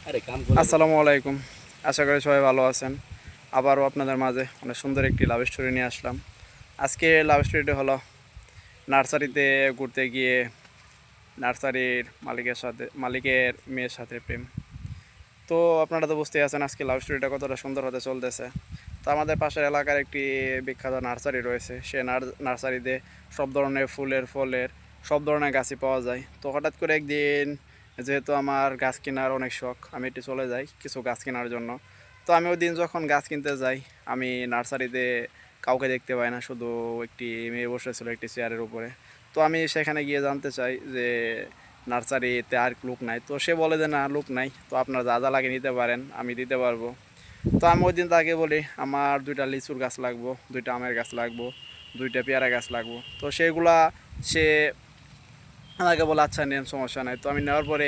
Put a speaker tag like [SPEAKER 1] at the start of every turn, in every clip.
[SPEAKER 1] আসসালামু আলাইকুম। আশা করি সবাই ভালো আছেন। আবারও আপনাদের মাঝে অনেক সুন্দর একটি লাভ স্টোরি নিয়ে আসলাম। আজকে লাভ স্টোরিটি হলো নার্সারিতে ঘুরতে গিয়ে নার্সারির মালিকের মেয়ের সাথে প্রেম। তো আপনারা তো বুঝতেই আছেন আজকে লাভ স্টোরিটা কতটা সুন্দর হতে চলতেছে। তো আমাদের পাশের এলাকার একটি বিখ্যাত নার্সারি রয়েছে। সে নার্সারিতে সব ধরনের ফুলের ফলের সব ধরনের গাছই পাওয়া যায়। তো হঠাৎ করে একদিন, যেহেতু আমার গাছ কেনার অনেক শখ, আমি একটু চলে যাই কিছু গাছ কেনার জন্য। তো আমি ওই দিন যখন গাছ কিনতে যাই, আমি নার্সারিতে কাউকে দেখতে পাই না, শুধু একটি মেয়ে বসেছিল একটি চেয়ারের উপরে। তো আমি সেখানে গিয়ে জানতে চাই যে নার্সারিতে আর লোক নাই। তো সে বলে যে না, লোক নাই, তো আপনার যা যা লাগে নিতে পারেন, আমি দিতে পারবো। তো আমি ওই দিন তাকে বলি আমার 2টা লিচুর গাছ লাগবো, 2টা আমের গাছ লাগবো, 2টা পেয়ারা গাছ লাগবো। তো সেগুলা সে আমাকে বলে আচ্ছা নেন, সমস্যা নাই। তো আমি নেওয়ার পরে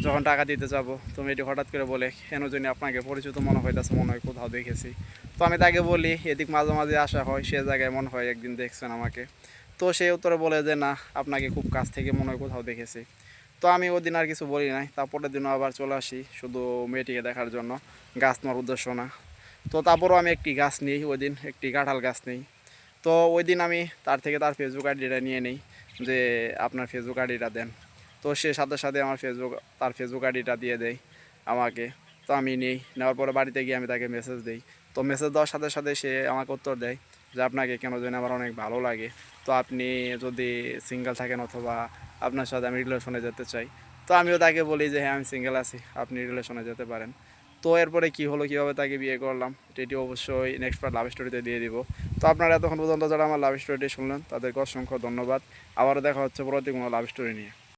[SPEAKER 1] যখন টাকা দিতে যাবো, তো মেয়েটি হঠাৎ করে বলে কেন জানি আপনাকে পরিচিত মনে হইতেছে, মনে হয় কোথাও দেখেছি। তো আমি তাকে বলি এদিক মাঝে মাঝে আসা হয়, সে জায়গায় মনে হয় একদিন দেখছেন আমাকে। তো সে উত্তরে বলে যে না, আপনাকে খুব কাছ থেকে মনে হয় কোথাও দেখেছি। তো আমি ওই দিন আর কিছু বলি নাই। তারপরের দিনও আবার চলে আসি শুধু মেয়েটিকে দেখার জন্য, গাছ নেওয়ার উদ্দেশ্য না। তো তারপরও আমি একটি গাছ নিই, ওই দিন একটি কাঁঠাল গাছ নিই। তো ওই দিন আমি তার ফেসবুক আইডিটা নিয়ে নিই যে আপনার ফেসবুক আইডিটা দেন। তো সে সাথে সাথে আমার তার ফেসবুক আইডিটা দিয়ে দেয় আমাকে। তো আমি নিই, নেওয়ার পরে বাড়িতে গিয়ে আমি তাকে মেসেজ দিই। তো মেসেজ দেওয়ার সাথে সাথে সে আমাকে উত্তর দেয় যে আপনাকে কেন জানি আমার অনেক ভালো লাগে। তো আপনি যদি সিঙ্গেল থাকেন অথবা আপনার সাথে আমি রিলেশনে যেতে চাই। তো আমিও তাকে বলি যে হ্যাঁ, আমি সিঙ্গেল আছি, আপনি রিলেশনে যেতে পারেন। তো এরপরে কী হলো, কীভাবে তাকে বিয়ে করলাম, এটি অবশ্যই নেক্সট পার্ট লাভ স্টোরিতে দিয়ে দিব। তো আপনারা এতক্ষণ পর্যন্ত যারা আমার লাভ স্টোরিটি শুনলেন তাদেরকে অসংখ্য ধন্যবাদ। আবারও দেখা হচ্ছে পরবর্তী কোনো লাভ স্টোরি নিয়ে।